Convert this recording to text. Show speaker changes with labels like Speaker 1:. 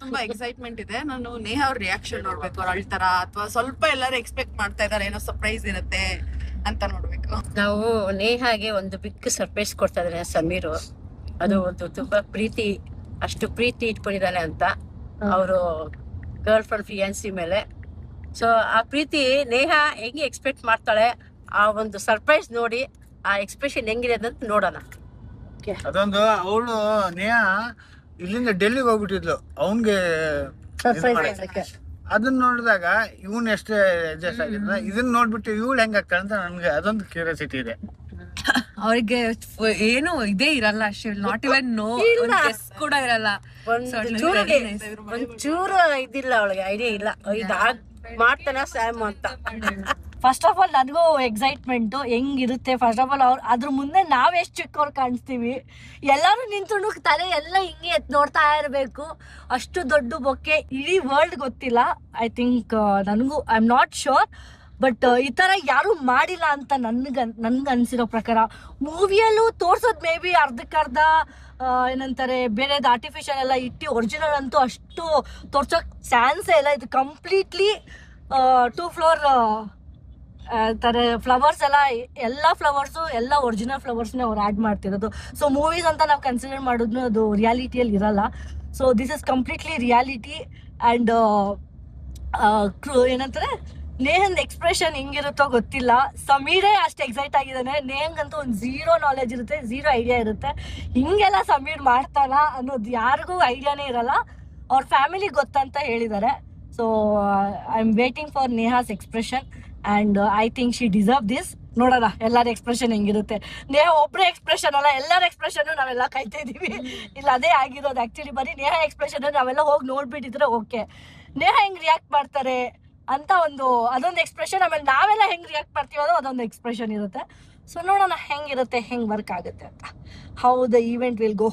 Speaker 1: ತುಂಬಾ ಎಕ್ಸೈಟ್ಮೆಂಟ್ ಇದೆ. ನಾನು ನೇಹಾ ಅವ್ರ ರಿಯಾಕ್ಷನ್ ನೋಡ್ಬೇಕು, ಅವ್ರು ಅಳ್ತಾರ ಅಥವಾ ಸ್ವಲ್ಪ ಎಲ್ಲರೂ ಎಕ್ಸ್ಪೆಕ್ಟ್ ಮಾಡ್ತಾ ಇದಾರೆ ಏನೋ ಸರ್ಪ್ರೈಸ್ ಇರುತ್ತೆ ಅಂತ ನೋಡ್ಬೇಕು.
Speaker 2: ನಾವು ನೇಹಾಗೆ ಒಂದು ಬಿಗ್ ಸರ್ಪ್ರೈಸ್ ಕೊಡ್ತಾ ಇದ್ದಾರೆ ಸಮೀರು. ಅದು ಒಂದು ತುಂಬಾ ಪ್ರೀತಿ, ಅಷ್ಟು ಪ್ರೀತಿ ಇಟ್ಕೊಂಡಿದ್ದಾನೆ ಅಂತ ಅವರು ಗರ್ಲ್ ಫ್ರೆಂಡ್ ಫಿಯಾನ್ಸಿ ಮೇಲೆ. ಸೊ ಆ ಪ್ರೀತಿ ನೇಹಾ ಹೆಂಗೆ ಎಕ್ಸ್ಪೆಕ್ಟ್ ಮಾಡ್ತಾಳೆ, ಆ ಒಂದು ಸರ್ಪ್ರೈಸ್ ನೋಡಿ ಆ ಎಕ್ಸ್ಪ್ರೆಷನ್ ಹೆಂಗಿದೆ ಅಂತ ನೋಡೋಣ.
Speaker 3: ಅದೊಂದು ಅವಳು ನೇಹಾ ಇಲ್ಲಿಂದ ಡೆಲ್ಲಿಗೆ ಹೋಗ್ಬಿಟ್ಟಿದ್ಲು ಅವನ್ಗೆ ಅದನ್ನ ನೋಡಿದಾಗ ಇವನ್ ಎಷ್ಟೇ ಅಡ್ಜಸ್ಟ್ ಆಗಿದ್ದ, ಇದನ್ನ ನೋಡ್ಬಿಟ್ಟು ಇವಳು ಹೆಂಗಾಗ್ತಾಳೆ ಅಂತ ನನ್ಗೆ ಅದೊಂದು ಕ್ಯೂರಿಯಾಸಿಟಿ ಇದೆ.
Speaker 4: ಅವ್ರಿಗೆ ಏನು ಇದೇ ಇರಲ್ಲ, ನಾಟ್ ಇವನ್ ನೋ ಕೂಡ ಇರಲ್ಲ,
Speaker 2: ಒಂಚೂರು ಇದಿಲ್ಲ ಅವಳಿಗೆ, ಐಡಿಯಾ ಇಲ್ಲ ಇದಾಗ್ ಮಾಡ್ತಾನ ಸ್ಯಾಮ್ ಅಂತ.
Speaker 5: ಫಸ್ಟ್ ಆಫ್ ಆಲ್ ನನಗೂ ಎಕ್ಸೈಟ್ಮೆಂಟ್ ಹೆಂಗಿರುತ್ತೆ. ಫಸ್ಟ್ ಆಫ್ ಆಲ್ ಅದ್ರ ಮುಂದೆ ನಾವ್ ಎಷ್ಟು ಚಿಕ್ಕವ್ರು ಕಾಣಿಸ್ತೀವಿ, ಎಲ್ಲಾರು ನಿಂತು ತಲೆ ಎಲ್ಲ ಹಿಂಗೆ ನೋಡ್ತಾ ಇರಬೇಕು. ಅಷ್ಟು ದೊಡ್ಡ ಬೊಕ್ಕೆ ಇಡೀ ವರ್ಲ್ಡ್ ಗೊತ್ತಿಲ್ಲ. ಐ ಥಿಂಕ್ ನನಗೂ I am not sure, but ಈ ತರ ಯಾರು ಮಾಡಿಲ್ಲ ಅಂತ ನನ್ಗೆ ಅನ್ಸಿರೋ ಪ್ರಕಾರ. ಮೂವಿಯಲ್ಲೂ ತೋರ್ಸೋದ್ ಮೇ ಬಿ ಅರ್ಧಕ್ಕರ್ಧ ಏನಂತಾರೆ ಬೇರೆದು ಆರ್ಟಿಫಿಷಿಯಲ್ ಎಲ್ಲ ಇಟ್ಟು, ಒರಿಜಿನಲ್ ಅಂತೂ ಅಷ್ಟು ತೋರ್ಸೋಕ್ ಚಾನ್ಸೇ ಇಲ್ಲ. ಇದು ಕಂಪ್ಲೀಟ್ಲಿ 2 ಫ್ಲೋರ್ ತರ ಫ್ಲವರ್ಸ್ ಎಲ್ಲ ಫ್ಲವರ್ಸು ಎಲ್ಲ ಒರಿಜಿನಲ್ ಫ್ಲವರ್ಸ್ನೇ ಅವ್ರು ಆ್ಯಡ್ ಮಾಡ್ತಿರೋದು. ಸೊ ಮೂವೀಸ್ ಅಂತ ನಾವು ಕನ್ಸಿಡರ್ ಮಾಡಿದ್ನು ಅದು ರಿಯಾಲಿಟಿಯಲ್ಲಿ ಇರಲ್ಲ. So this is completely reality. And ಏನಂತಾರೆ ನೇಹಂದ್ ಎಕ್ಸ್ಪ್ರೆಷನ್ ಹೆಂಗಿರುತ್ತೋ ಗೊತ್ತಿಲ್ಲ. ಸಮೀರೇ ಅಷ್ಟು ಎಕ್ಸೈಟ್ ಆಗಿದ್ದಾನೆ. ನೇಹಂಗಂತೂ ಒಂದು ಝೀರೋ ನಾಲೆಜ್ ಇರುತ್ತೆ, ಝೀರೋ ಐಡಿಯಾ ಇರುತ್ತೆ. ಹಿಂಗೆಲ್ಲ ಸಮೀರ್ ಮಾಡ್ತಾನ ಅನ್ನೋದು ಯಾರಿಗೂ ಐಡಿಯಾನೇ ಇರಲ್ಲ. ಅವ್ರ ಫ್ಯಾಮಿಲಿ ಗೊತ್ತಂತ ಹೇಳಿದ್ದಾರೆ. So I am waiting for Neha's expression and I think she deserve this. ನೋಡೋಣ ಎಲ್ಲರ ಎಕ್ಸ್ಪ್ರೆಷನ್ ಹೆಂಗಿರುತ್ತೆ. ನೇಹಾ ಒಬ್ಬರೇ ಎಕ್ಸ್ಪ್ರೆಷನ್ ಅಲ್ಲ, ಎಲ್ಲರ ಎಕ್ಸ್ಪ್ರೆಷನ್ ನಾವೆಲ್ಲ ಕಾಯ್ತಾ ಇದೀವಿ. ಇಲ್ಲ ಅದೇ ಆಗಿರೋದು ಆ್ಯಕ್ಚುಲಿ. ಬರೀ ನೇಹಾ ಎಕ್ಸ್ಪ್ರೆಷನ್ ನಾವೆಲ್ಲ ಹೋಗಿ ನೋಡ್ಬಿಟ್ಟಿದ್ರೆ ಓಕೆ, ನೇಹಾ ಹೆಂಗ್ ರಿಯಾಕ್ಟ್ ಮಾಡ್ತಾರೆ ಅಂತ ಅದೊಂದು ಎಕ್ಸ್ಪ್ರೆಷನ್. ಆಮೇಲೆ ನಾವೆಲ್ಲ ಹೆಂಗ್ ರಿಯಾಕ್ಟ್ ಮಾಡ್ತೀವೋ ಅದೊಂದು ಎಕ್ಸ್ಪ್ರೆಷನ್ ಇರುತ್ತೆ. ಸೊ ನೋಡೋಣ ಹೆಂಗಿರುತ್ತೆ, ಹೆಂಗ್ ವರ್ಕ್ ಆಗುತ್ತೆ ಅಂತ, how the event will go.